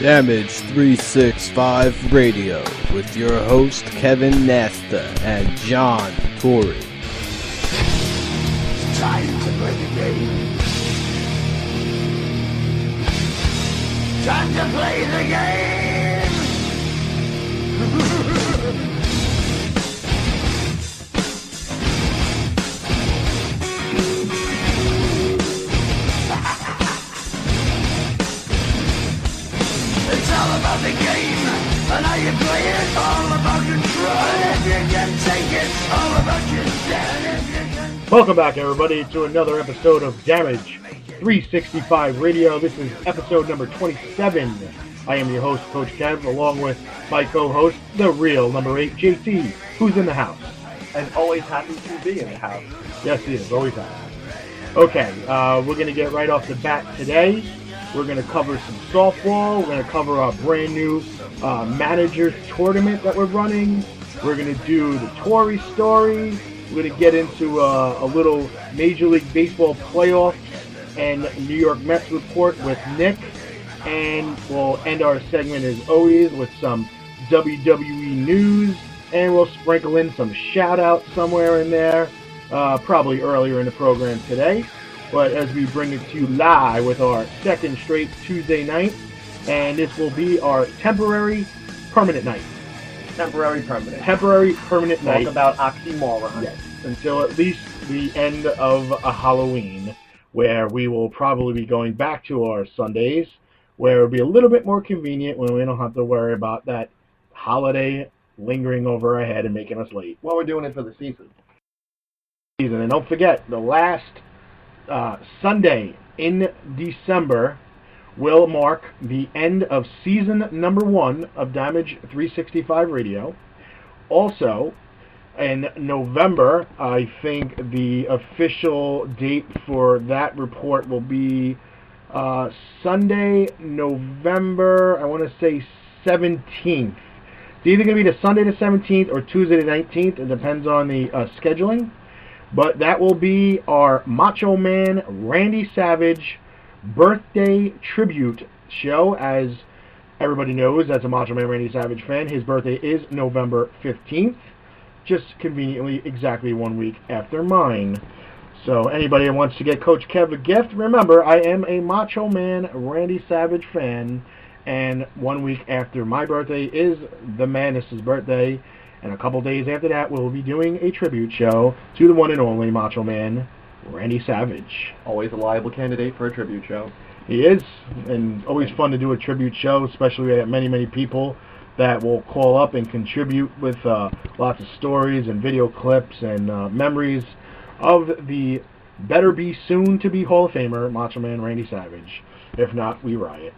Damage 365 Radio with your host Kevin Nasta and John Torrey. Time to play the game. Time to play the game. It's all about the game and how you play it. All about control. And if you can take it, all about your stand. Welcome back, everybody, to another episode of Damage 365 Radio. This is episode number 27. I am your host, Coach Kev, along with my co-host, the real number 8, JT, who's in the house. And always happy to be in the house. Yes, he is. Always happy. Okay, we're going to get right off the bat today. We're going to cover some softball. We're going to cover our brand new managers tournament that we're running. We're going to do the Torrey story. We're going to get into a little Major League Baseball playoffs and New York Mets report with Nick. And we'll end our segment as always with some WWE news. And we'll sprinkle in some shout-outs somewhere in there, probably earlier in the program today. But as we bring it to you live with our second straight Tuesday night, and this will be our temporary permanent night. Temporary permanent night. Talk about oxymoron. Yes, until at least the end of a Halloween, where we will probably be going back to our Sundays, where it'll be a little bit more convenient when we don't have to worry about that holiday lingering over our head and making us late. Well, we're doing it for the season. And don't forget, the last Sunday in December will mark the end of season number 1 of Damage 365 Radio. Also, in November, I think the official date for that report will be Sunday, November, I want to say 17th. It's either going to be the Sunday the 17th or Tuesday the 19th. It depends on the scheduling. But that will be our Macho Man Randy Savage birthday tribute show. As everybody knows, as a Macho Man Randy Savage fan, his birthday is November 15th. Just conveniently exactly 1 week after mine. So anybody that wants to get Coach Kev a gift, remember, I am a Macho Man Randy Savage fan. And 1 week after my birthday is the Madness's birthday. And a couple days after that, we'll be doing a tribute show to the one and only Macho Man, Randy Savage. Always a liable candidate for a tribute show. He is, and always fun to do a tribute show, especially we have many, many people that will call up and contribute with lots of stories and video clips and memories of the better-be-soon-to-be Hall of Famer, Macho Man Randy Savage. If not, we riot.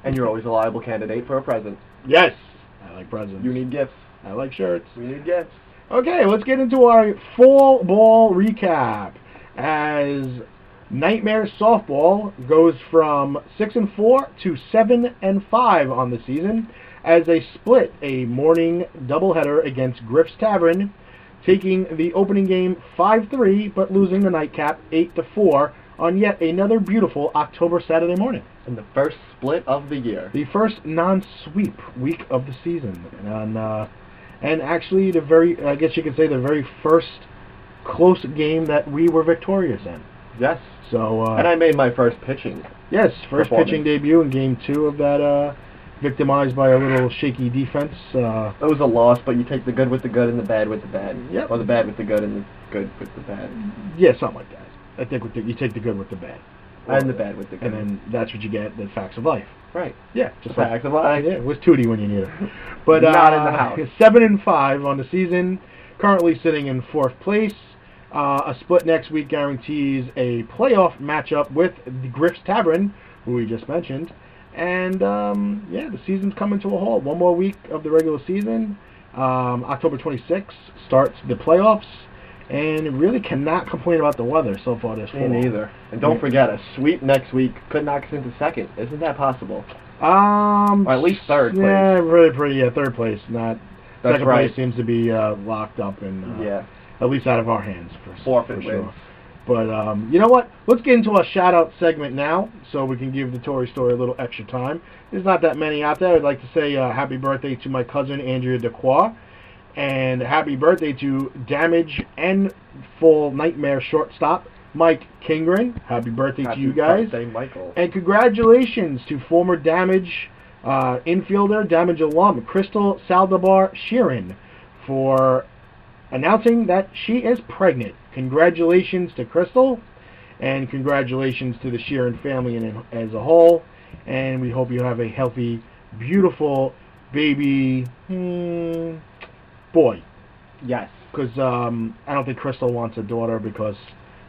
And you're always a liable candidate for a present. Yes! I like presents. You need gifts. I like shirts. We need gifts. Okay, let's get into our fall ball recap. As Nightmare Softball goes from 6-4 to 7-5 on the season, as they split a morning doubleheader against Griff's Tavern, taking the opening game 5-3, but losing the nightcap 8-4 on yet another beautiful October Saturday morning. And the first split of the year. The first non-sweep week of the season. And actually, I guess you could say the very first close game that we were victorious in. Yes. So. And I made my first pitching. Yes, first pitching debut in Game 2 of that, victimized by a little shaky defense. It was a loss, but you take the good with the good and the bad with the bad. Yep. Or the bad with the good and the good with the bad. Yeah, something like that. I think you take the good with the bad. And the bad with the good. And then that's what you get, the facts of life. Right. Yeah, just facts of life. Yeah, it was Tootie when you need it. But not in the house. 7-5 on the season, currently sitting in 4th place. A split next week guarantees a playoff matchup with the Griff's Tavern, who we just mentioned. And, the season's coming to a halt. One more week of the regular season. October 26th starts the playoffs. And really cannot complain about the weather so far this fall. Me neither. And don't forget, a sweep next week could knock us into 2nd. Isn't that possible? Or at least third place. Yeah, pretty. Yeah, third place. Not That's second right. place seems to be locked up and Yeah. at least out of our hands for Forfeit sure. wins. But you know what? Let's get into our shout-out segment now, so we can give the Tory Story a little extra time. There's not that many out there. I'd like to say happy birthday to my cousin Andrea Dequoy, and happy birthday to Damage and Full Nightmare shortstop Mike Kingren. Happy birthday to you guys. Happy birthday, Michael. And congratulations to former Damage infielder, Damage alum, Crystal Saldivar Sheeran, for announcing that she is pregnant. Congratulations to Crystal, and congratulations to the Sheeran family as a whole. And we hope you have a healthy, beautiful baby boy. Yes. Because I don't think Crystal wants a daughter because,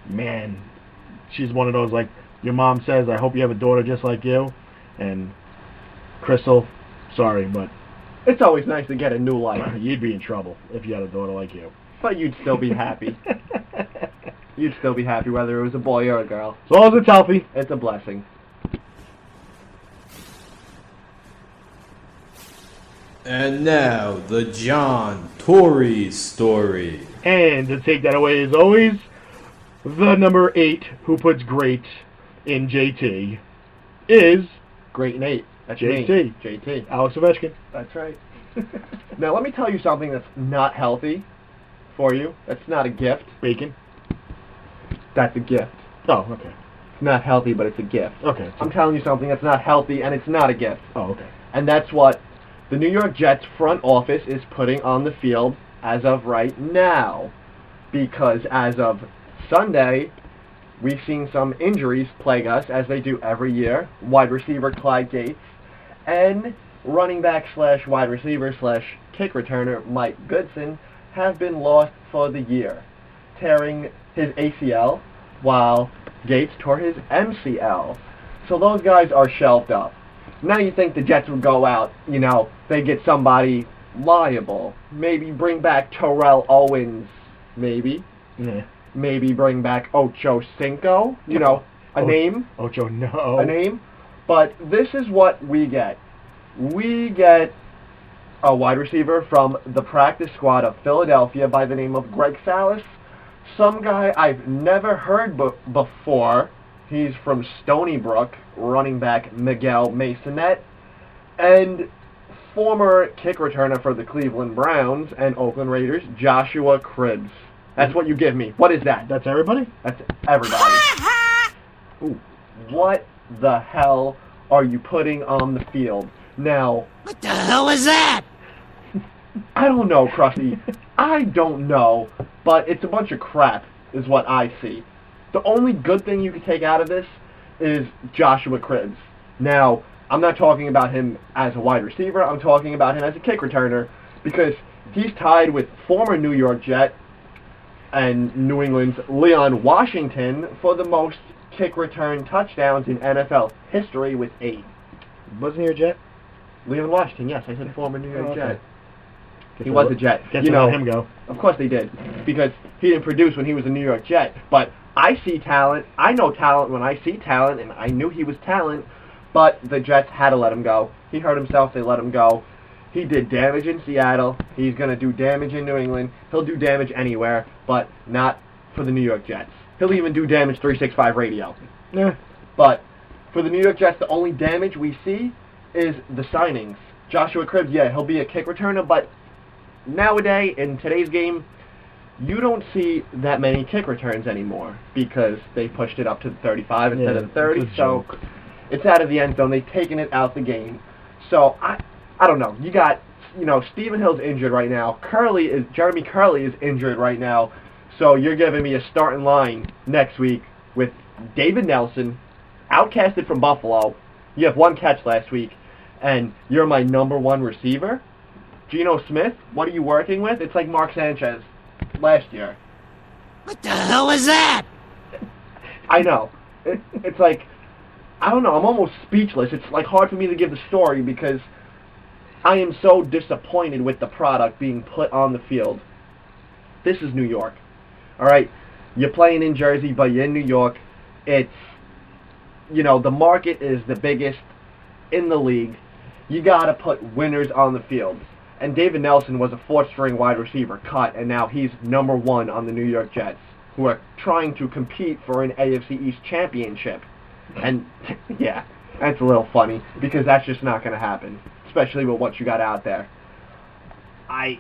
man, she's one of those, like, your mom says, I hope you have a daughter just like you. And Crystal, sorry, but It's always nice to get a new life. you'd be in trouble if you had a daughter like you. But you'd still be happy. You'd still be happy whether it was a boy or a girl. As long as it's healthy. It's a blessing. And now, the John Tory Story. And to take that away, as always, the number 8 who puts great in JT is Great Nate. That's JT. me. JT. Alex Ovechkin. That's right. Now let me tell you something that's not healthy for you. That's not a gift. Bacon. That's a gift. Oh, okay. It's not healthy, but it's a gift. Okay. I'm telling you something that's not healthy, and it's not a gift. Oh, okay. And that's what the New York Jets front office is putting on the field as of right now. Because as of Sunday, we've seen some injuries plague us, as they do every year. Wide receiver Clyde Gates and running back / wide receiver / kick returner Mike Goodson have been lost for the year, tearing his ACL while Gates tore his MCL. So those guys are shelved up. Now you think the Jets would go out, they get somebody liable. Maybe bring back Terrell Owens, maybe. Yeah. Maybe bring back Ocho Cinco, a name. Ocho, no. A name. But this is what we get. We get a wide receiver from the practice squad of Philadelphia by the name of Greg Salas. Some guy I've never heard before. He's from Stony Brook, running back Miguel Masonette. And former kick returner for the Cleveland Browns and Oakland Raiders, Joshua Cribbs. That's what you give me. What is that? That's everybody? That's everybody. Ooh, what the hell are you putting on the field? Now, What the hell is that? I don't know, Krusty. I don't know, but it's a bunch of crap is what I see. The only good thing you can take out of this is Joshua Cribbs. Now, I'm not talking about him as a wide receiver. I'm talking about him as a kick returner because he's tied with former New York Jet and New England's Leon Washington for the most kick return touchdowns in NFL history with 8. Wasn't he a Jet? Leon Washington, yes, I said former New York Oh, okay. Jet. Guess He I was let- a Jet. Guess You I know, let him go. of course they did, because he didn't produce when he was a New York Jet. But I see talent. I know talent when I see talent, and I knew he was talent. But the Jets had to let him go. He hurt himself. They let him go. He did damage in Seattle. He's going to do damage in New England. He'll do damage anywhere, but not for the New York Jets. He'll even do damage 365 radio. Yeah. But for the New York Jets, the only damage we see is the signings. Joshua Cribbs, yeah, he'll be a kick returner, but nowadays, in today's game, you don't see that many kick returns anymore because they pushed it up to the 35 instead of the 30, it's a so joke. it's out of the end zone. They've taken it out the game. So, I don't know. You got, Stephen Hill's injured right now. Jeremy Curley is injured right now. So you're giving me a starting line next week with David Nelson, outcasted from Buffalo. You have 1 catch last week, and you're my number 1 receiver? Geno Smith, what are you working with? It's like Mark Sanchez last year. What the hell is that? I know. It's like, I don't know, I'm almost speechless. It's like hard for me to give the story because I am so disappointed with the product being put on the field. This is New York. All right, you're playing in Jersey, but you're in New York. It's, the market is the biggest in the league, you got to put winners on the field. And David Nelson was a fourth-string wide receiver cut, and now he's number one on the New York Jets, who are trying to compete for an AFC East championship. And, yeah, that's a little funny, because that's just not going to happen, especially with what you got out there. I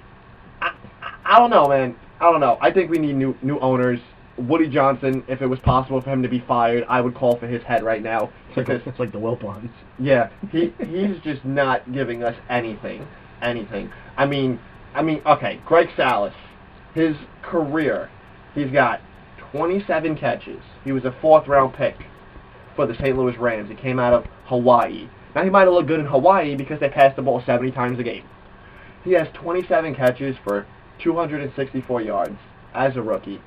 don't know, man. I don't know. I think we need new owners. Woody Johnson, if it was possible for him to be fired, I would call for his head right now. It's like the Wilpons. Yeah, he's just not giving us anything. I mean, okay, Greg Salas, his career, he's got 27 catches. He was a fourth-round pick for the St. Louis Rams. He came out of Hawaii. Now, he might have looked good in Hawaii because they passed the ball 70 times a game. He has 27 catches for 264 yards as a rookie.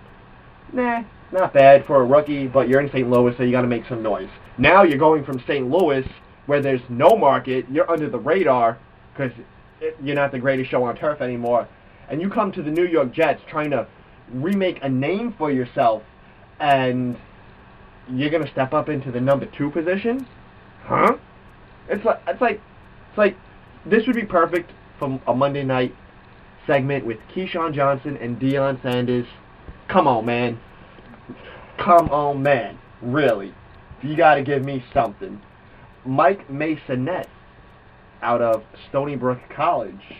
Nah, not bad for a rookie, but you're in St. Louis, so you got to make some noise. Now you're going from St. Louis, where there's no market, you're under the radar, because you're not the greatest show on turf anymore, and you come to the New York Jets trying to remake a name for yourself, and you're going to step up into the number 2 position? Huh? It's like this would be perfect for a Monday night segment with Keyshawn Johnson and Deion Sanders. Come on, man. Really. You got to give me something. Mike Masonette out of Stony Brook College.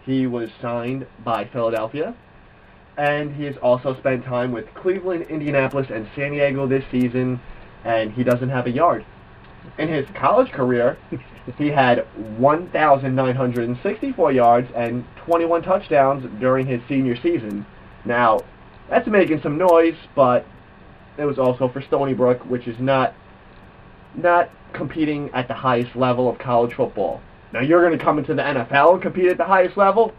He was signed by Philadelphia, and he has also spent time with Cleveland, Indianapolis, and San Diego this season, and he doesn't have a yard. In his college career, he had 1,964 yards and 21 touchdowns during his senior season. Now, that's making some noise, but it was also for Stony Brook, which is not competing at the highest level of college football. Now, you're going to come into the NFL and compete at the highest level?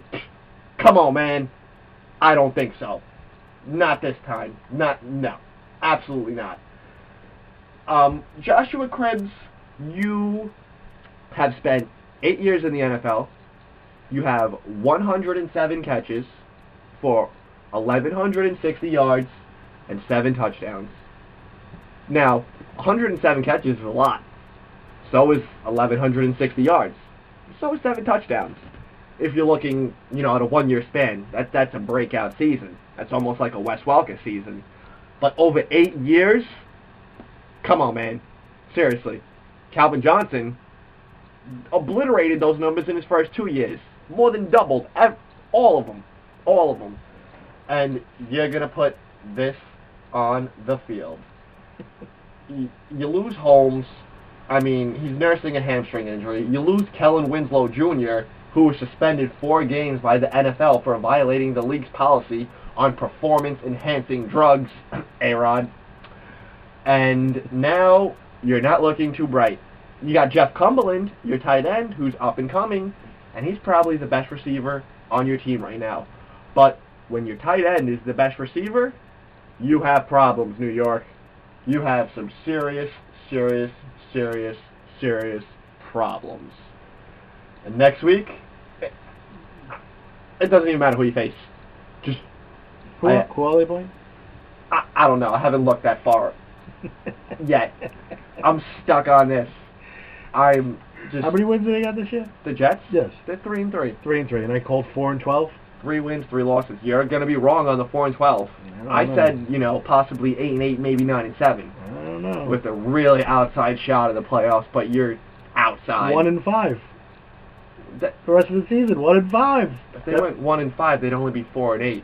Come on, man. I don't think so. Not this time. No. Absolutely not. Joshua Cribbs, you have spent 8 years in the NFL. You have 107 catches for 1,160 yards and 7 touchdowns. Now, 107 catches is a lot. So is 1,160 yards. So is 7 touchdowns. If you're looking, at a 1-year span, that's a breakout season. That's almost like a Wes Welker season. But over 8 years, come on, man. Seriously. Calvin Johnson obliterated those numbers in his first 2 years. More than doubled. All of them. And you're going to put this on the field. You lose Holmes. I mean, he's nursing a hamstring injury. You lose Kellen Winslow Jr., who was suspended 4 games by the NFL for violating the league's policy on performance-enhancing drugs, A-Rod. And now you're not looking too bright. You got Jeff Cumberland, your tight end, who's up and coming, and he's probably the best receiver on your team right now. But when your tight end is the best receiver, you have problems, New York. You have some serious problems. And next week, it doesn't even matter who you face. Just who are they playing? I don't know. I haven't looked that far yet. I'm stuck on this. I'm just. How many wins do they got this year? The Jets? Yes. They're 3-3. 3-3, and I called 4-12. 3 wins, 3 losses. You're going to be wrong on the 4-12. I said, possibly 8-8, maybe 9-7. I don't know. With a really outside shot of the playoffs, but you're outside. 1-5. The rest of the season, 1-5. If they went 1-5, they'd only be 4-8.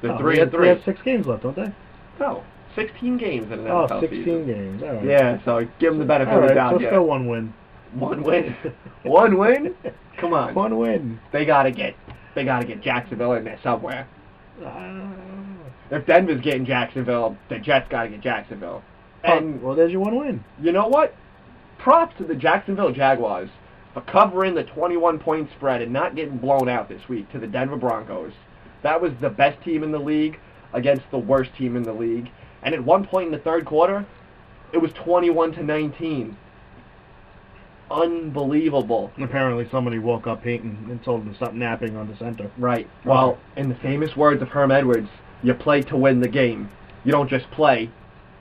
They're 3-3. They have 6 games left, don't they? No, 16 games in an NFL 16 season. games. All right. Yeah, so give them the benefit of the doubt. Let's go 1 win. 1 win? 1 win? Come on. 1 win. They gotta get Jacksonville in there somewhere. If Denver's getting Jacksonville, the Jets gotta get Jacksonville. And well, there's your 1 win. You know what? Props to the Jacksonville Jaguars for covering the 21-point spread and not getting blown out this week to the Denver Broncos. That was the best team in the league against the worst team in the league. And at one point in the third quarter, it was 21-19. Unbelievable. Apparently somebody woke up Peyton and told him to stop napping on the center. Right. Well, in the famous words of Herm Edwards, you play to win the game. You don't just play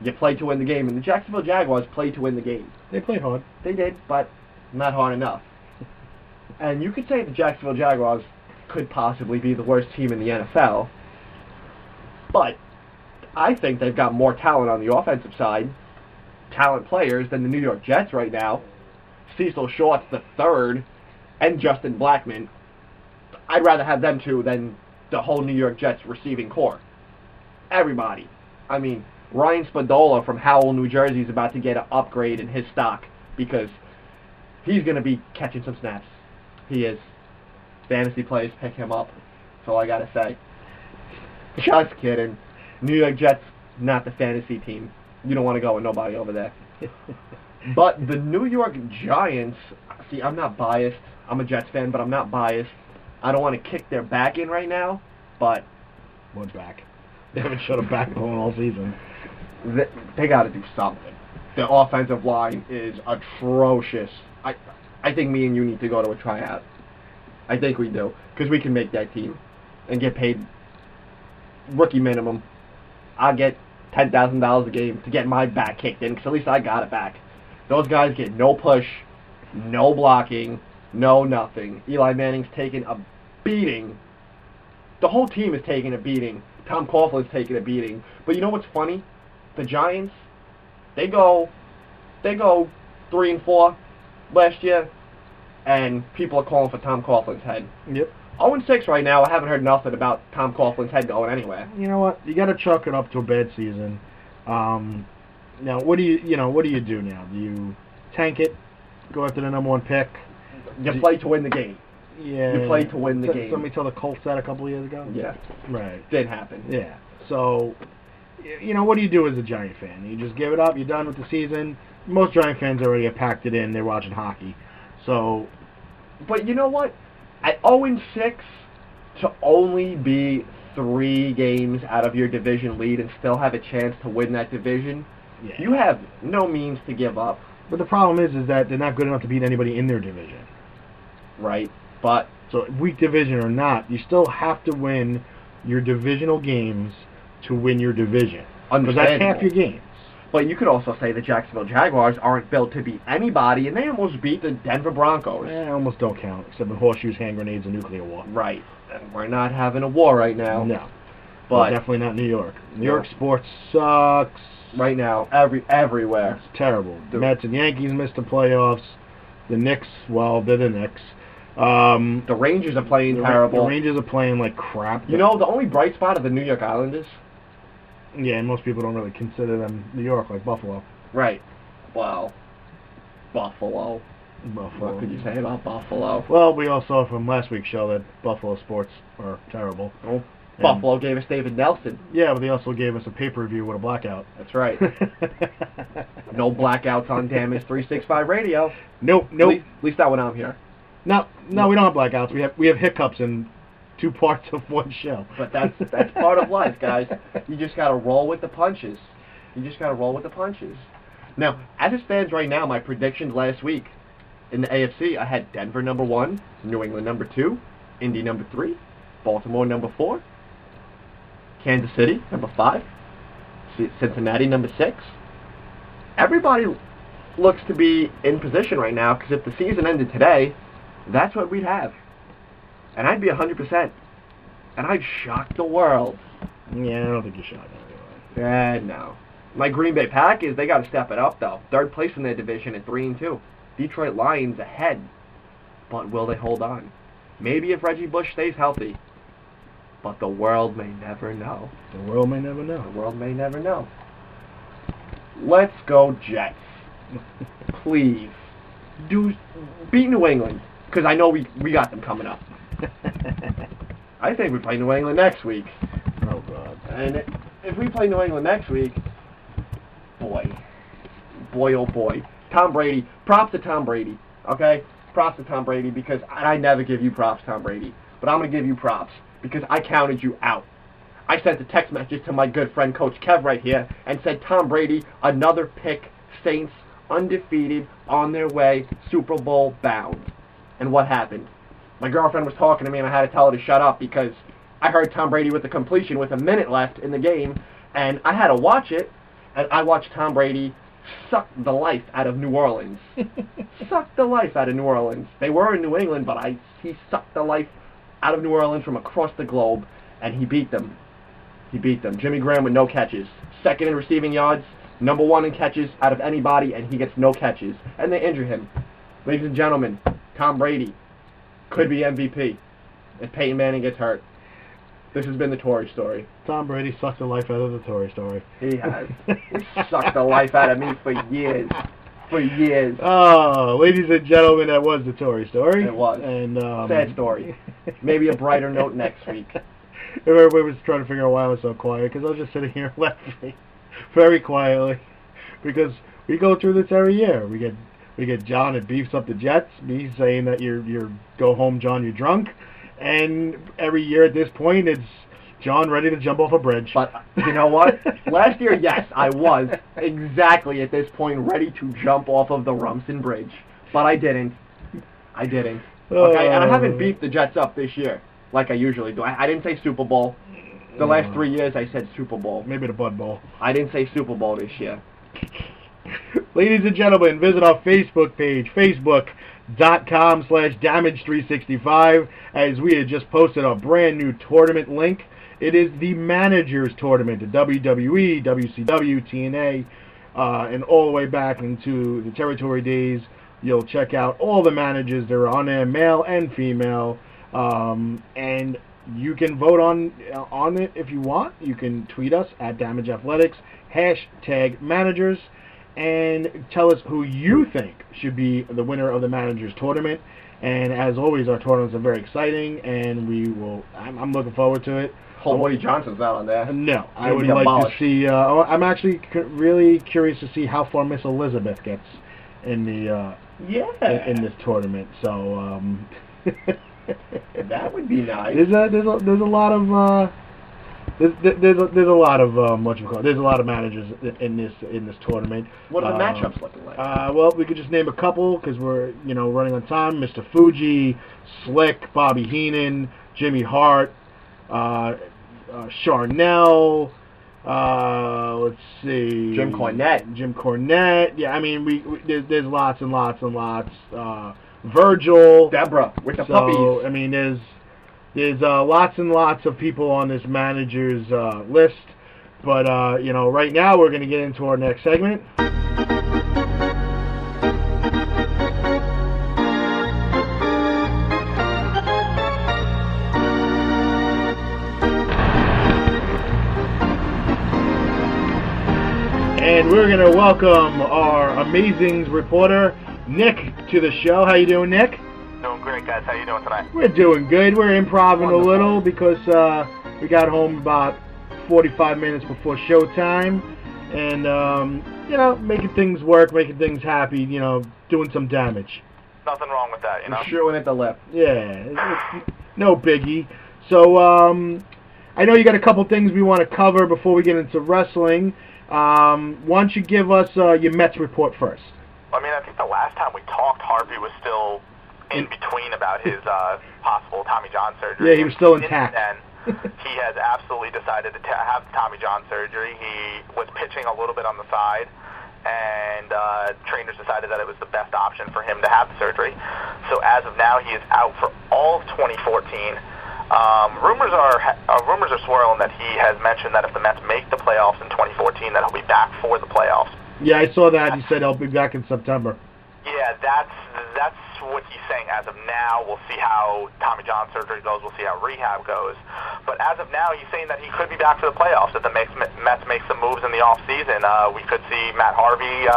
You play to win the game, and the Jacksonville Jaguars played to win the game. They played hard. They did, but not hard enough. And you could say the Jacksonville Jaguars could possibly be the worst team in the NFL, but I think they've got more talent on the offensive side, talent players, than the New York Jets right now. Cecil Shorts the third, and Justin Blackmon. I'd rather have them two than the whole New York Jets receiving corps. Everybody. I mean, Ryan Spadola from Howell, New Jersey is about to get an upgrade in his stock because he's going to be catching some snaps. He is. Fantasy players pick him up. That's all I got to say. Just kidding. New York Jets, not the fantasy team. You don't want to go with nobody over there. But the New York Giants, see, I'm not biased. I'm a Jets fan, but I'm not biased. I don't want to kick their back in right now, but... What back? They haven't shut a backbone all season. They got to do something. The offensive line is atrocious. I think me and you need to go to a tryout. I think we do, because we can make that team and get paid rookie minimum. I'll get $10,000 a game to get my back kicked in, because at least I got it back. Those guys get no push, no blocking, no nothing. Eli Manning's taking a beating. The whole team is taking a beating. Tom Coughlin's taking a beating. But you know what's funny? The Giants, they go 3-4 last year, and people are calling for Tom Coughlin's head. Yep. 0-6 right now. I haven't heard nothing about Tom Coughlin's head going anywhere. You know what? You got to chalk it up to a bad season. Now, what do you do now? Do you tank it? Go after the number one pick? You play to win the game. Yeah. You play to win the game. Somebody tell the Colts that a couple of years ago? Yeah. Right. Didn't happen. Yeah. So, what do you do as a Giant fan? You just give it up? You're done with the season? Most Giant fans already have packed it in. They're watching hockey. So... But you know what? At 0-6, to only be 3 games out of your division lead and still have a chance to win that division, you have no means to give up. But the problem is that they're not good enough to beat anybody in their division. Right. But so weak division or not, you still have to win your divisional games to win your division. Because that's half your games. But you could also say the Jacksonville Jaguars aren't built to beat anybody, and they almost beat the Denver Broncos. Almost don't count, except with horseshoes, hand grenades, and nuclear war. Right. And we're not having a war right now. No. But definitely not New York. New York sports sucks. Right now, everywhere. It's terrible. The Mets and Yankees missed the playoffs. The Knicks, well, they're the Knicks. The Rangers are playing terrible. The Rangers are playing like crap. You know, the only bright spot of the New York Islanders? Yeah, and most people don't really consider them New York, like Buffalo. Right. Well, Buffalo. What could you say about Buffalo? Well, we all saw from last week's show that Buffalo sports are terrible. Oh, Buffalo gave us David Nelson. Yeah, but they also gave us a pay-per-view with a blackout. That's right. No blackouts on Damage 365 Radio. Nope. At least that when I'm here. No, we don't have blackouts. We have hiccups in 2 parts of one show. But that's part of life, guys. You just got to roll with the punches. Now, as it stands right now, my predictions last week in the AFC, I had Denver number 1, New England number 2, Indy number 3, Baltimore number 4, Kansas City number 5, Cincinnati number 6. Everybody looks to be in position right now, because if the season ended today, that's what we'd have. And I'd be 100%. And I'd shock the world. Yeah, I don't think you're shocked anyway. No. My Green Bay Packers, they got to step it up, though. 3rd place in their division at 3-2. Detroit Lions ahead. But will they hold on? Maybe if Reggie Bush stays healthy. But the world may never know. The world may never know. Let's go Jets. Please. Beat New England. Because I know we got them coming up. I think we play New England next week. Oh, God. And if we play New England next week, boy, oh boy. Tom Brady, props to Tom Brady, okay? Props to Tom Brady, because I never give you props, Tom Brady. But I'm going to give you props, because I counted you out. I sent a text message to my good friend Coach Kev right here, and said, Tom Brady, another pick, Saints, undefeated, on their way, Super Bowl bound. And what happened? My girlfriend was talking to me, and I had to tell her to shut up, because I heard Tom Brady with the completion with a minute left in the game, and I had to watch it, And I watched Tom Brady suck the life out of New Orleans. Suck the life out of New Orleans. They were in New England, but he sucked the life out of New Orleans from across the globe, and he beat them. He beat them. Jimmy Graham with no catches. Second in receiving yards, number one in catches out of anybody, and he gets no catches. And they injure him. Ladies and gentlemen, Tom Brady could be MVP if Peyton Manning gets hurt. This has been the Tory Story. Tom Brady sucked the life out of the Tory Story. He has. He sucked the life out of me for years. For years. Oh, ladies and gentlemen, that was the Tory Story. It was. And sad story. Maybe a brighter note next week. Everybody was trying to figure out why I was so quiet, because I was just sitting here laughing very quietly, because we go through this every year. We get John that beefs up the Jets, me saying that you're go home, John, you're drunk, and every year at this point it's John ready to jump off a bridge. But you know what? Last year, yes, I was exactly at this point ready to jump off of the Rumson Bridge, but I didn't. Okay, and I haven't beat the Jets up this year like I usually do. I didn't say Super Bowl. The last 3 years I said Super Bowl. Maybe the Bud Bowl. I didn't say Super Bowl this year. Ladies and gentlemen, visit our Facebook page, facebook.com/damage365, as we had just posted a brand new tournament link. It is the Managers Tournament, the WWE, WCW, TNA, and all the way back into the territory days. You'll check out all the managers that are on there, male and female, and you can vote on it if you want. You can tweet us at Damage Athletics, #managers, and tell us who you think should be the winner of the Managers Tournament. And as always, our tournaments are very exciting, and I'm looking forward to it. Whole Woody Johnson's not on there. No, I would like to see. I'm actually really curious to see how far Miss Elizabeth gets in the in this tournament. So that would be nice. There's a lot of there's a lot of there's a lot of managers in this tournament. What are the matchups looking like? Well, we could just name a couple because we're running on time. Mr. Fuji, Slick, Bobby Heenan, Jimmy Hart, Charnel. Let's see. Jim Cornette. Yeah, I mean there's lots and lots and lots. Virgil. Deborah with the puppies. I mean there's lots and lots of people on this manager's list. But right now we're going to get into our next segment. And we're going to welcome our amazing reporter, Nick, to the show. How you doing, Nick? Doing great, guys. How you doing tonight? We're doing good. We're improvising a little because we got home about 45 minutes before showtime. And, making things work, making things happy, doing some damage. Nothing wrong with that, Shooing at the left. Yeah, it's no biggie. So, I know you got a couple things we want to cover before we get into wrestling. Why don't you give us your Mets report first? I mean, I think the last time we talked, Harvey was still in between about his possible Tommy John surgery. Yeah, he was still intact. And he has absolutely decided to have Tommy John surgery. He was pitching a little bit on the side, and trainers decided that it was the best option for him to have the surgery. So as of now, he is out for all of 2014. Rumors are swirling that he has mentioned that if the Mets make the playoffs in 2014, that he'll be back for the playoffs. Yeah, I saw that. He said he'll be back in September. Yeah, that's what he's saying as of now. We'll see how Tommy John surgery goes. We'll see how rehab goes. But as of now, he's saying that he could be back for the playoffs if the Mets make some moves in the offseason. We could see Matt Harvey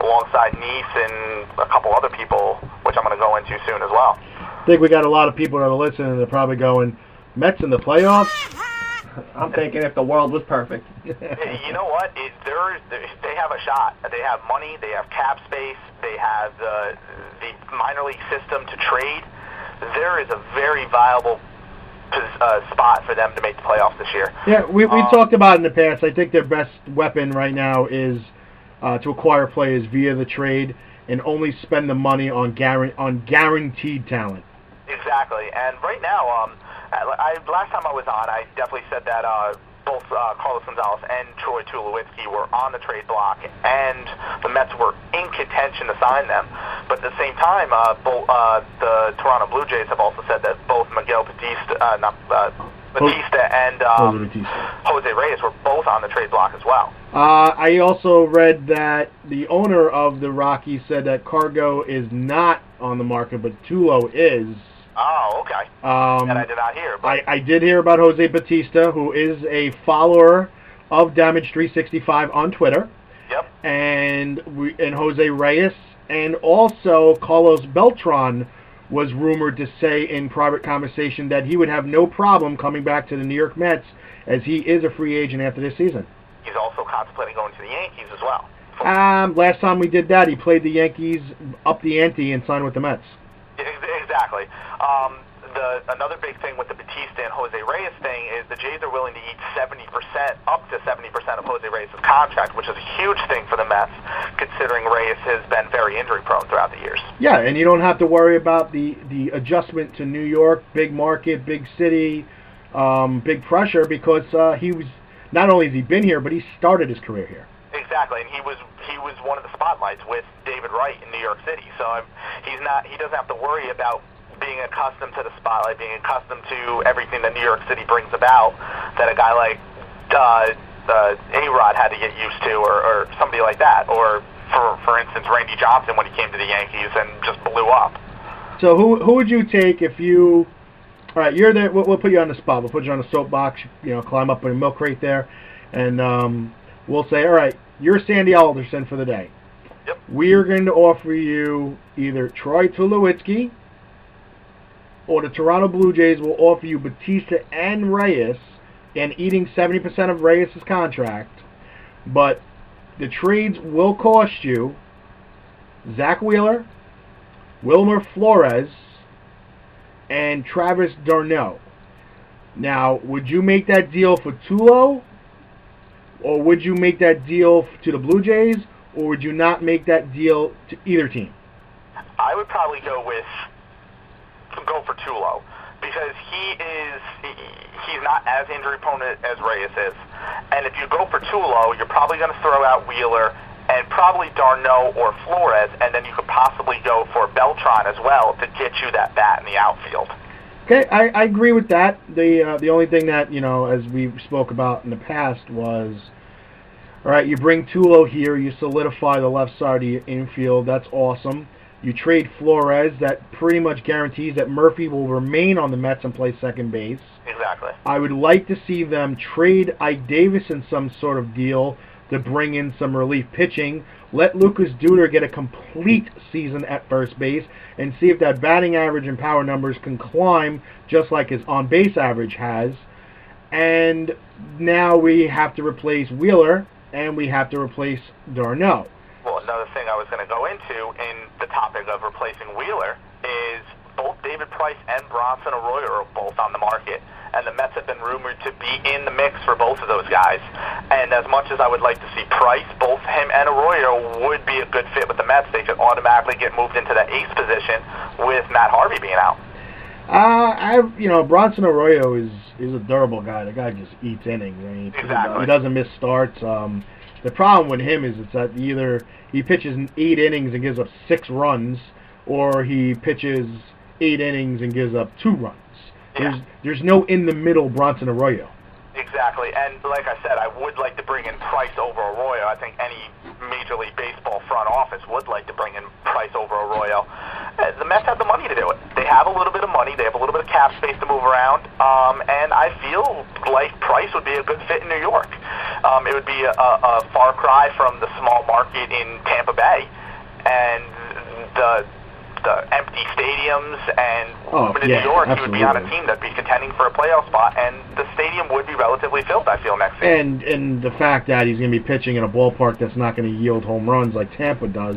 alongside Neese and a couple other people, which I'm going to go into soon as well. I think we got a lot of people that are listening and they're probably going, Mets in the playoffs? I'm thinking if the world was perfect. You know what? They have a shot. They have money. They have cap space. They have the minor league system to trade. There is a very viable spot for them to make the playoffs this year. Yeah, we talked about it in the past. I think their best weapon right now is to acquire players via the trade and only spend the money on guaranteed talent. Exactly. And right now, last time I was on, I definitely said that both Carlos Gonzalez and Troy Tulowitzki were on the trade block, and the Mets were in contention to sign them. But at the same time, the Toronto Blue Jays have also said that both Miguel Batista, Batista and Jose Reyes were both on the trade block as well. I also read that the owner of the Rockies said that Cargo is not on the market, but Tulo is. Oh, okay. And I did not hear. But I did hear about Jose Batista, who is a follower of Damage 365 on Twitter. Yep. And Jose Reyes, and also Carlos Beltran was rumored to say in private conversation that he would have no problem coming back to the New York Mets, as he is a free agent after this season. He's also contemplating going to the Yankees as well. Last time we did that, he played the Yankees up the ante and signed with the Mets. Exactly. Another big thing with the Batista and Jose Reyes thing is the Jays are willing to eat 70%, up to 70% of Jose Reyes' contract, which is a huge thing for the Mets, considering Reyes has been very injury-prone throughout the years. Yeah, and you don't have to worry about the adjustment to New York, big market, big city, big pressure, because he was, not only has he been here, but he started his career here. Exactly, and he was one of the spotlights with David Wright in New York City. So he doesn't have to worry about being accustomed to the spotlight, being accustomed to everything that New York City brings about, that a guy like A-Rod had to get used to, or somebody like that, or for instance Randy Johnson when he came to the Yankees and just blew up. So who would you take if you? All right, you're there. We'll put you on the spot. We'll put you on a soapbox. Climb up in a milk crate there, and we'll say, all right, you're Sandy Alderson for the day. Yep. We are going to offer you either Troy Tulowitzki, or the Toronto Blue Jays will offer you Batista and Reyes, and eating 70% of Reyes' contract, but the trades will cost you Zach Wheeler, Wilmer Flores, and Travis d'Arnaud. Now, would you make that deal for Tulo, or would you make that deal to the Blue Jays, or would you not make that deal to either team? I would probably go for Tulo, because he's not as injury prone as Reyes is. And if you go for Tulo, you're probably going to throw out Wheeler and probably d'Arnaud or Flores, and then you could possibly go for Beltran as well to get you that bat in the outfield. Okay, I agree with that. The only thing that, as we spoke about in the past was, all right, you bring Tulo here, you solidify the left side of your infield, that's awesome. You trade Flores, that pretty much guarantees that Murphy will remain on the Mets and play second base. Exactly. I would like to see them trade Ike Davis in some sort of deal to bring in some relief pitching. Let Lucas Duda get a complete season at first base and see if that batting average and power numbers can climb just like his on-base average has. And now we have to replace Wheeler, and we have to replace d'Arnaud. Well, another thing I was going to go into in the topic of replacing Wheeler is both David Price and Bronson Arroyo are both on the market, and the Mets have been rumored to be in the mix for both of those guys. And as much as I would like to see Price, both him and Arroyo would be a good fit with the Mets. They could automatically get moved into that ace position with Matt Harvey being out. Bronson Arroyo is a durable guy. The guy just eats innings. I mean, exactly. He doesn't miss starts. The problem with him is it's that either he pitches 8 innings and gives up 6 runs, or he pitches 8 innings and gives up 2 runs. Yeah. There's no in-the-middle Bronson Arroyo. Exactly, and like I said, I would like to bring in Price over Arroyo. I think any Major League Baseball front office would like to bring in Price over Arroyo. The Mets have the money to do it. They have a little bit of money. They have a little bit of cap space to move around, and I feel like Price would be a good fit in New York. It would be a far cry from the small market in Tampa Bay, and the empty stadiums, and in New York, he would be on a team that'd be contending for a playoff spot, and the stadium would be relatively filled, I feel, next season. And the fact that he's going to be pitching in a ballpark that's not going to yield home runs like Tampa does,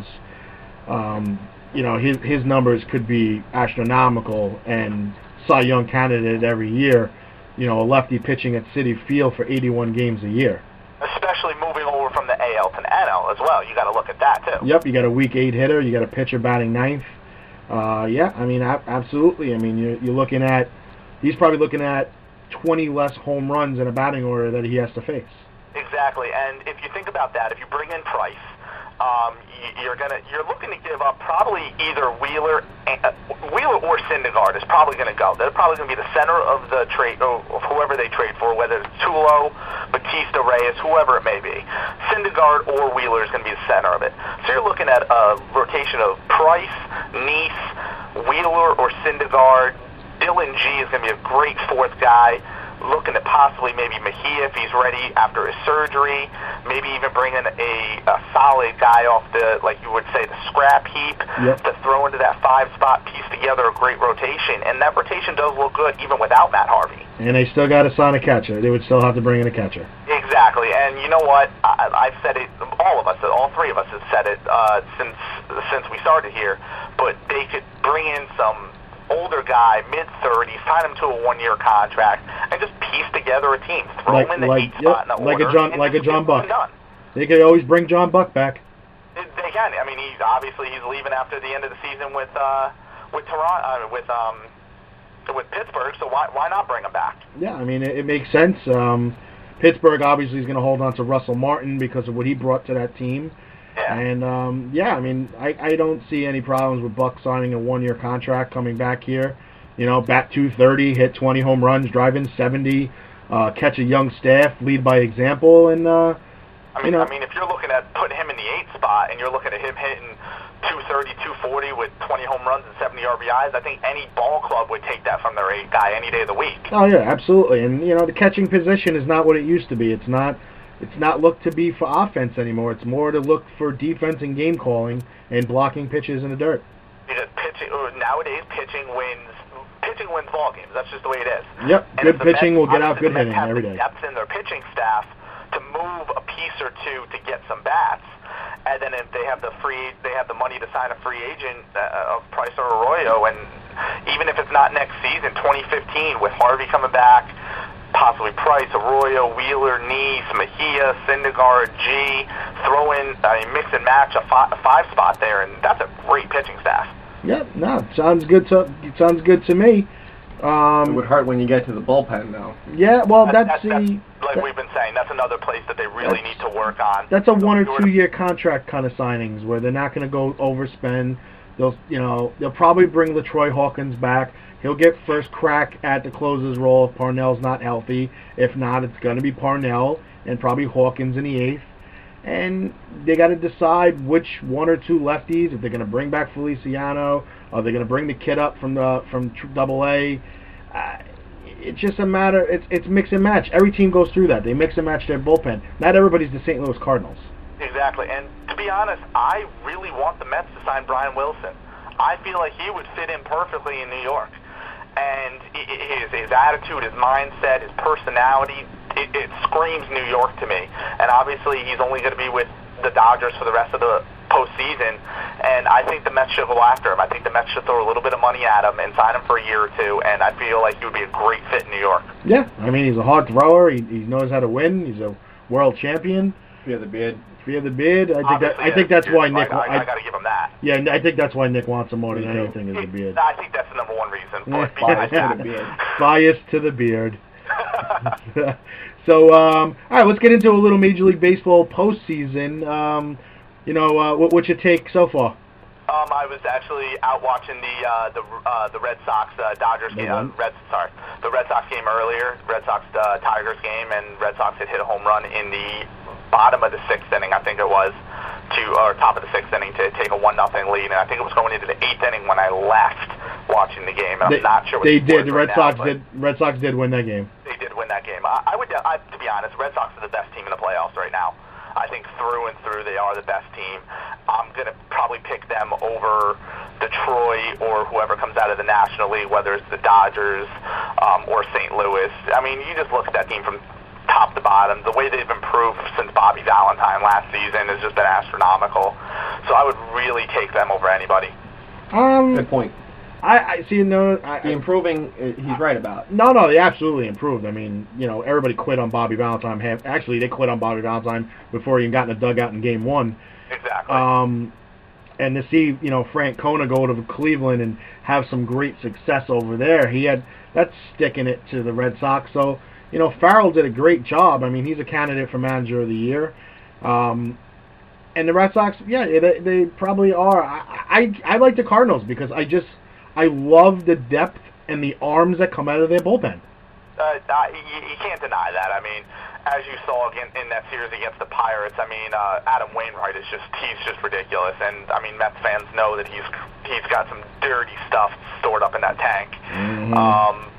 his numbers could be astronomical, and Cy Young candidate every year, a lefty pitching at Citi Field for 81 games a year. Especially moving over from the AL to the NL as well. You got to look at that, too. Yep, you got a week 8 hitter, you got a pitcher batting 9th. Absolutely. I mean, you're looking at, he's probably looking at 20 less home runs in a batting order that he has to face. Exactly, and if you think about that, if you bring in Price, you're looking to give up probably either Wheeler or Syndergaard is probably going to go. They're probably going to be the center of the trade, of whoever they trade for, whether it's Tulo, Batista, Reyes, whoever it may be. Syndergaard or Wheeler is going to be the center of it. So you're looking at a rotation of Price, Neese, Wheeler, or Syndergaard. Dylan G is going to be a great fourth guy. Looking at possibly maybe Mejia if he's ready after his surgery. Maybe even bringing a solid guy off the, like you would say, the scrap heap to throw into that 5-spot, piece together a great rotation. And that rotation does look good even without Matt Harvey. And they still got to sign a catcher. They would still have to bring in a catcher. Exactly. And you know what? I've said it, all three of us have said it since we started here, but they could bring in some older guy, mid-30s, sign him to a one-year contract, and just piece together a team. Throw him in the 8th spot in the order. Like a John Buck. They could always bring John Buck back. They can. I mean, he's leaving after the end of the season with Toronto, with Pittsburgh. So why not bring him back? Yeah, I mean it makes sense. Pittsburgh obviously is going to hold on to Russell Martin because of what he brought to that team. Yeah. And, I mean, I don't see any problems with Buck signing a one-year contract, coming back here. You know, bat 230, hit 20 home runs, drive in 70, catch a young staff, lead by example. And, I mean, if you're looking at putting him in the 8th spot and you're looking at him hitting 230, 240 with 20 home runs and 70 RBIs, I think any ball club would take that from their 8th guy any day of the week. Oh, yeah, absolutely. And, you know, the catching position is not what it used to be. It's not looked to be for offense anymore. It's more to look for defense and game calling and blocking pitches in the dirt. Because nowadays pitching wins ball games. That's just the way it is. Yep, and good pitching will get out good hitting every day. Depth in their pitching staff to move a piece or two to get some bats, and then if they have the money to sign a free agent of Price or Arroyo, and even if it's not next season, 2015, with Harvey coming back, possibly Price, Arroyo, Wheeler, Neese, Mejia, Syndergaard, G, mix and match a 5-spot there, and that's a great pitching staff. Yep, no, sounds good to me. It would hurt when you get to the bullpen, though. Yeah, well, that's we've been saying, that's another place that they really need to work on. That's a 1 or 2 year contract kind of signings where they're not going to go overspend. They'll probably bring LaTroy Hawkins back. He'll get first crack at the closer's role if Parnell's not healthy. If not, it's going to be Parnell and probably Hawkins in the 8th. And they got to decide which 1 or 2 lefties, if they're going to bring back Feliciano, or they're going to bring the kid up from AA. It's just a matter. It's mix and match. Every team goes through that. They mix and match their bullpen. Not everybody's the St. Louis Cardinals. Exactly. And to be honest, I really want the Mets to sign Brian Wilson. I feel like he would fit in perfectly in New York. And his attitude, his mindset, his personality, it screams New York to me. And obviously he's only going to be with the Dodgers for the rest of the postseason, and I think the Mets should go after him. I think the Mets should throw a little bit of money at him and sign him for a year or 2, and I feel like he would be a great fit in New York. Yeah, I mean, he's a hard thrower. He knows how to win. He's a world champion. Fear the beard. I think that's why Nick. I got to give him that. Yeah, I think that's why Nick wants him more than anything is the beard. I think that's the number one reason. Bias to the beard. Bias to the beard. So, all right, let's get into a little Major League Baseball postseason. What's your take so far? I was actually out watching the Red Sox Dodgers game. The Red Sox game earlier. Red Sox Tigers game, and Red Sox had hit a home run in the bottom of the 6th inning, I think it was, or top of the 6th inning to take a 1-0 lead, and I think it was going into the 8th inning when I left watching the game. And I'm not sure what they did. The Red Sox did win that game. They did win that game. To be honest, Red Sox are the best team in the playoffs right now. I think through and through they are the best team. I'm going to probably pick them over Detroit or whoever comes out of the National League, whether it's the Dodgers or St. Louis. I mean, you just look at that team from top to bottom. The way they've improved since Bobby Valentine last season has just been astronomical. So I would really take them over anybody. Good point. I see. The improving, he's right about. No, they absolutely improved. I mean, everybody quit on Bobby Valentine. Actually, they quit on Bobby Valentine before he even got in the dugout in Game 1. Exactly. And to see, Frank Kona go to Cleveland and have some great success over there, that's sticking it to the Red Sox. So, Farrell did a great job. I mean, he's a candidate for Manager of the Year. And the Red Sox, they probably are. I like the Cardinals because I love the depth and the arms that come out of their bullpen. You can't deny that. I mean, as you saw again in that series against the Pirates, I mean, Adam Wainwright he's just ridiculous, and I mean, Mets fans know that he's got some dirty stuff stored up in that tank. Mm-hmm.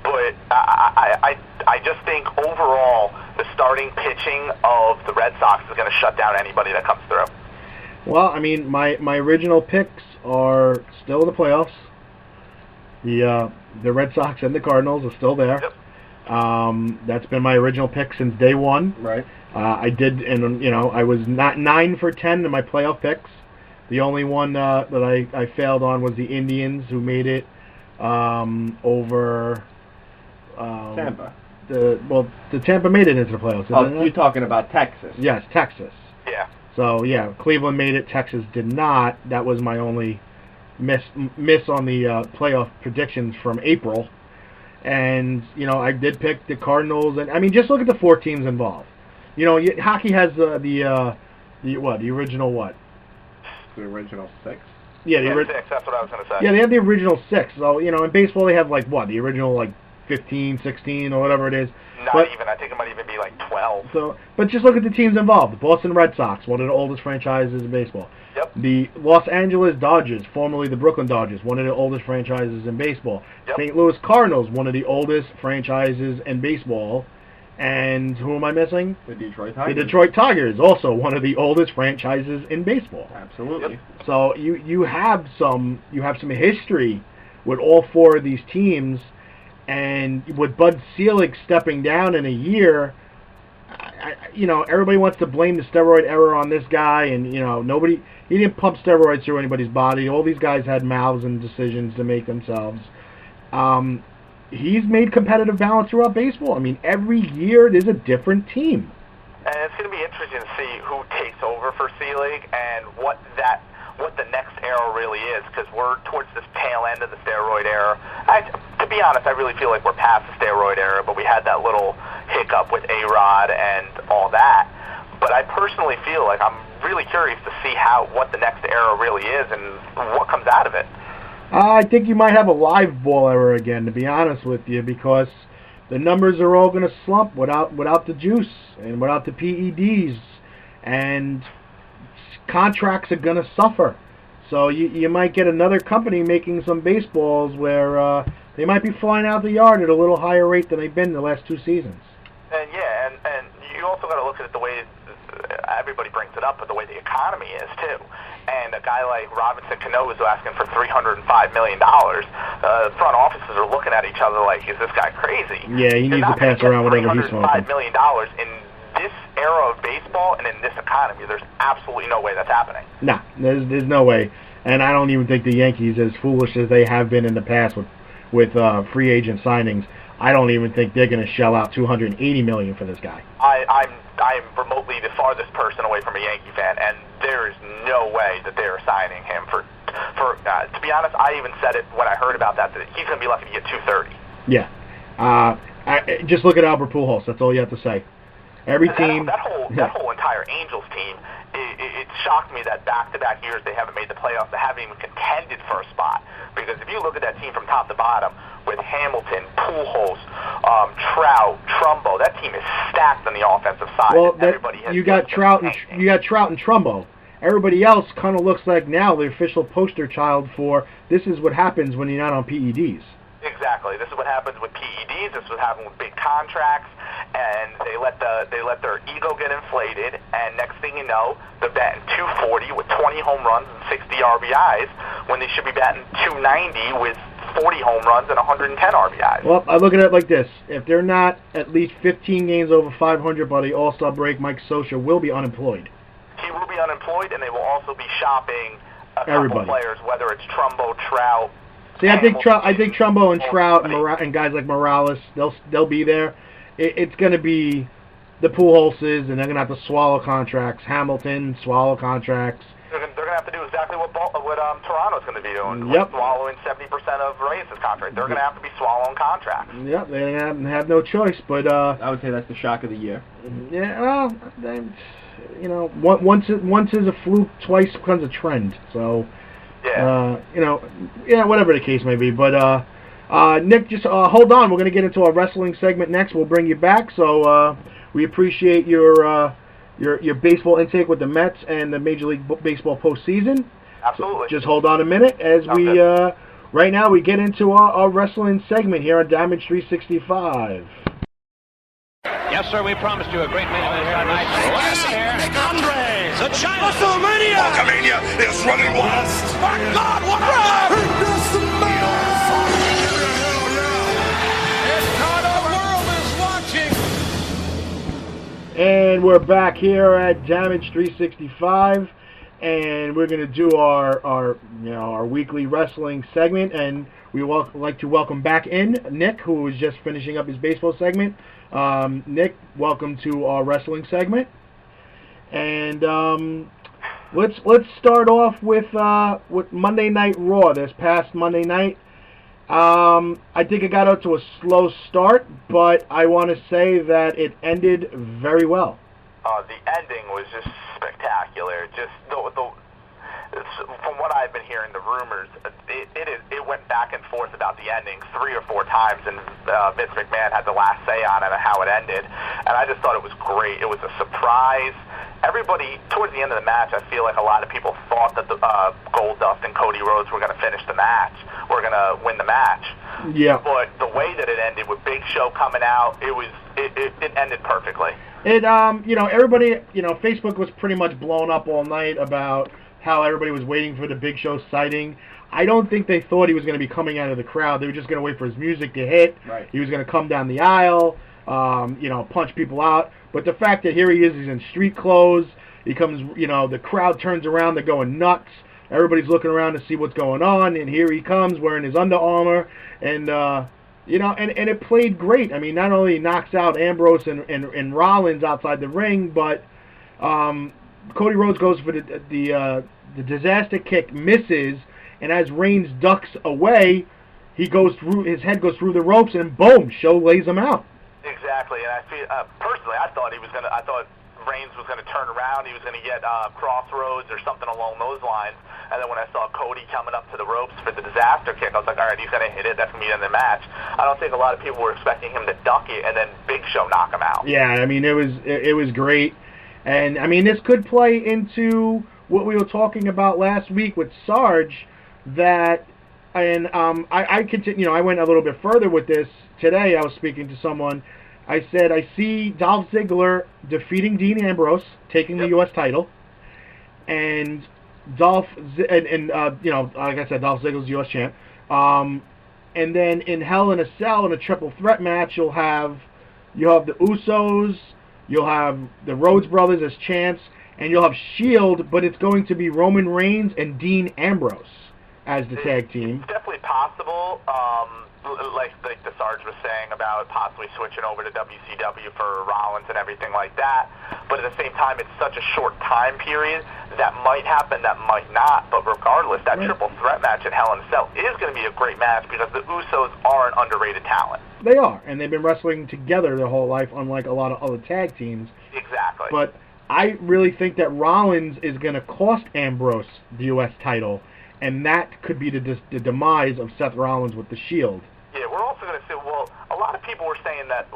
But I just think overall the starting pitching of the Red Sox is going to shut down anybody that comes through. Well, I mean, my original picks are still in the playoffs. The Red Sox and the Cardinals are still there. Yep. That's been my original pick since day one. Right. I did, and I was not 9 for 10 in my playoff picks. The only one that I failed on was the Indians, who made it over Tampa. The Tampa made it into the playoffs. You're talking about Texas. Yes, Texas. Yeah. So yeah, Cleveland made it. Texas did not. That was my only miss on the playoff predictions from April. And I did pick the Cardinals, and I mean, just look at the 4 teams involved. Hockey has the original what? The original 6. Yeah, the 6. That's what I was going to say. Yeah, they have the original 6. So in baseball they have the original 15, 16, or whatever it is. Not even. I think it might even be 12. So, but just look at the teams involved. The Boston Red Sox, one of the oldest franchises in baseball. Yep. The Los Angeles Dodgers, formerly the Brooklyn Dodgers, one of the oldest franchises in baseball. Yep. St. Louis Cardinals, one of the oldest franchises in baseball. And who am I missing? The Detroit Tigers. The Detroit Tigers, also one of the oldest franchises in baseball. Absolutely. Yep. So you have some history with all 4 of these teams, and with Bud Selig stepping down in a year, everybody wants to blame the steroid era on this guy, and he didn't pump steroids through anybody's body. All these guys had mouths and decisions to make themselves. He's made competitive balance throughout baseball. I mean, every year there's a different team. And it's going to be interesting to see who takes over for Selig and what the next era really is, because we're towards this tail end of the steroid era. To be honest, I really feel like we're past the steroid era, but we had that little hiccup with A-Rod and all that. But I personally feel like I'm really curious to see what the next era really is and what comes out of it. I think you might have a live ball era again, to be honest with you, because the numbers are all going to slump without the juice and without the PEDs, and contracts are going to suffer. So you might get another company making some baseballs where they might be flying out the yard at a little higher rate than they've been the last 2 seasons. And you also got to look at it the way everybody brings it up, but the way the economy is too. And a guy like Robinson Cano is asking for $305 million. Front offices are looking at each other like, is this guy crazy? Yeah, he needs to pass around whatever he's smoking. $305 million in this era of baseball and in this economy. There's absolutely no way that's happening. Nah, there's no way. And I don't even think the Yankees, as foolish as they have been in the past with free agent signings, I don't even think they're going to shell out $280 million for this guy. I'm remotely the farthest person away from a Yankee fan, and there is no way that they are signing him for. To be honest, I even said it when I heard about that he's going to be lucky to get $230. Yeah. Just look at Albert Pujols. That's all you have to say. Every team. That whole entire Angels team. It shocked me that back-to-back years they haven't made the playoffs. They haven't even contended for a spot. Because if you look at that team from top to bottom, with Hamilton, Pujols, Trout, Trumbo, that team is stacked on the offensive side. Well, you got Trout and Trumbo. Everybody else kind of looks like now the official poster child for this is what happens when you're not on PEDs. Exactly. This is what happens with PEDs. This is what happens with big contracts, and they let their ego get inflated. And next thing you know, they're batting 240 with 20 home runs and 60 RBIs when they should be batting 290 with 40 home runs and 110 RBIs. Well, I look at it like this: if they're not at least 15 games over 500 by the All-Star break, Mike Scioscia will be unemployed. He will be unemployed, and they will also be shopping a couple Everybody. players, whether it's Trumbo, Trout. See, I think Trumbo and Trout and guys like Morales, they'll be there. It's going to be the Pujols, and they're going to have to swallow contracts. Hamilton, swallow contracts. They're going to to have to do exactly what Toronto's going to be doing. Yep. Swallowing 70% of Reyes' contract. They're going to have to be swallowing contracts. Yep, they have no choice. But I would say that's the shock of the year. yeah, well, you know, once is a fluke, twice becomes a trend. So, Yeah. you know, yeah, whatever the case may be. But Nick, just hold on. We're going to get into our wrestling segment next. We'll bring you back. So we appreciate your baseball intake with the Mets and the Major League Baseball postseason. Absolutely. Just hold on a minute as we right now we get into our wrestling segment here on Damage 365. Yes, sir, we promised you a great main event tonight. Nick Andres, a giant. WrestleMania! Hulkamania is running wild. My God, what a And we're back here at Damage 365, and we're going to do our weekly wrestling segment, and we like to welcome back in Nick, who was just finishing up his baseball segment. Nick, welcome to our wrestling segment, and let's start off with Monday Night Raw. This past Monday night, I think it got out to a slow start, but I want to say that it ended very well. The ending was just spectacular. Just from what I've been hearing, the rumors, it went back and forth about the ending 3 or 4 times, and Vince McMahon had the last say on it and how it ended. And I just thought it was great. It was a surprise. Everybody, towards the end of the match, I feel like a lot of people thought that the Goldust and Cody Rhodes were going to finish the match, were going to win the match. Yeah. But the way that it ended with Big Show coming out, it ended perfectly. It everybody, Facebook was pretty much blown up all night about how everybody was waiting for the Big Show sighting. I don't think they thought he was going to be coming out of the crowd. They were just going to wait for his music to hit. Right. He was going to come down the aisle, punch people out. But the fact that here he is, he's in street clothes. He comes, the crowd turns around, they're going nuts. Everybody's looking around to see what's going on, and here he comes wearing his Under Armour, and and it played great. I mean, not only knocks out Ambrose and Rollins outside the ring, but Cody Rhodes goes for the disaster kick, misses, and as Reigns ducks away, his head goes through the ropes, and boom, Show lays him out. Exactly, and I feel personally, I thought Reigns was gonna turn around. He was gonna get Crossroads or something along those lines. And then when I saw Cody coming up to the ropes for the disaster kick, I was like, all right, he's gonna hit it. That's gonna be in the match. I don't think a lot of people were expecting him to duck it and then Big Show knock him out. Yeah, I mean, it was great, and I mean, this could play into what we were talking about last week with Sarge. That, and I continue. I went a little bit further with this today. I was speaking to someone. I said, I see Dolph Ziggler defeating Dean Ambrose, taking the U.S. title, and like I said, Dolph Ziggler's U.S. champ. And then in Hell in a Cell, in a triple threat match, you'll have the Usos, you'll have the Rhodes Brothers as champs, and you'll have Shield, but it's going to be Roman Reigns and Dean Ambrose as the tag team. It's definitely possible. Like the Sarge was saying about possibly switching over to WCW for Rollins and everything like that. But at the same time, it's such a short time period. That might happen, that might not. But regardless, that triple threat match at Hell in a Cell is going to be a great match because the Usos are an underrated talent. They are, and they've been wrestling together their whole life, unlike a lot of other tag teams. Exactly. But I really think that Rollins is going to cost Ambrose the U.S. title, and that could be the demise of Seth Rollins with the Shield. Yeah, we're also going to say, a lot of people were saying that,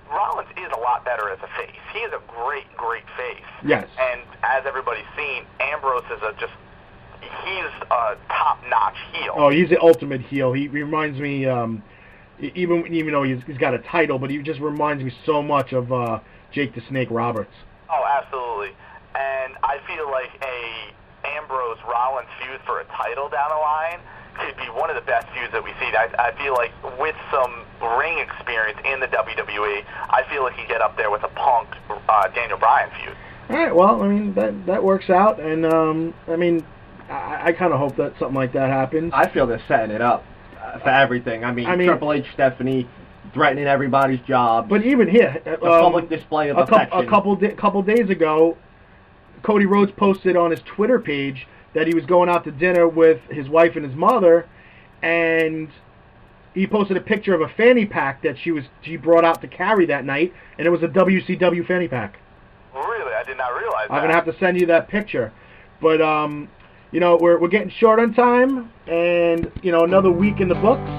Rollins is a lot better as a face. He is a great, great face. Yes. And as everybody's seen, Ambrose is he's a top-notch heel. Oh, he's the ultimate heel. He reminds me, even though he's got a title, but he just reminds me so much of Jake the Snake Roberts. Oh, absolutely. And I feel like a Ambrose-Rollins feud for a title down the line could be one of the best feuds that we see. I feel like with some ring experience in the WWE, I feel like he get up there with a Punk Daniel Bryan feud. All right, well, I mean, that works out, and I mean, I kind of hope that something like that happens. I feel they're setting it up for everything. I mean Triple H, Stephanie, threatening everybody's job. But even here, a public display of affection. A couple days ago, Cody Rhodes posted on his Twitter page that he was going out to dinner with his wife and his mother, and he posted a picture of a fanny pack that she brought out to carry that night, and it was a WCW fanny pack. Really? I did not realize that. I'm going to have to send you that picture. But, you know, we're getting short on time, and, you know, another week in the books.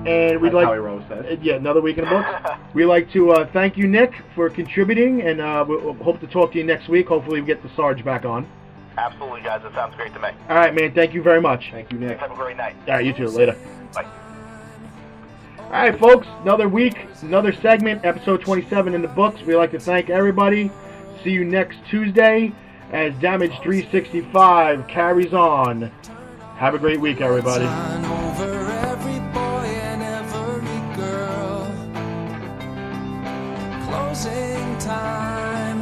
And we'd That's like, how he rose that. yeah, another week in the books. We'd like to thank you, Nick, for contributing, and we'll hope to talk to you next week. Hopefully we get the Sarge back on. Absolutely, guys. That sounds great to me. All right, man. Thank you very much. Thank you, Nick. Have a great night. All right, you too. Later. Bye. All right, folks. Another week, another segment, episode 27 in the books. We'd like to thank everybody. See you next Tuesday as Damage 365 carries on. Have a great week, everybody. Over every boy and every girl. Closing time.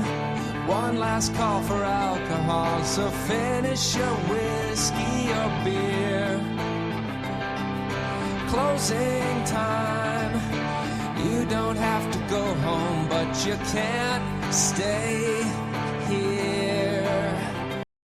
One last call for alcohol, so finish your whiskey or beer. Closing time. You don't have to go home, but you can't stay here.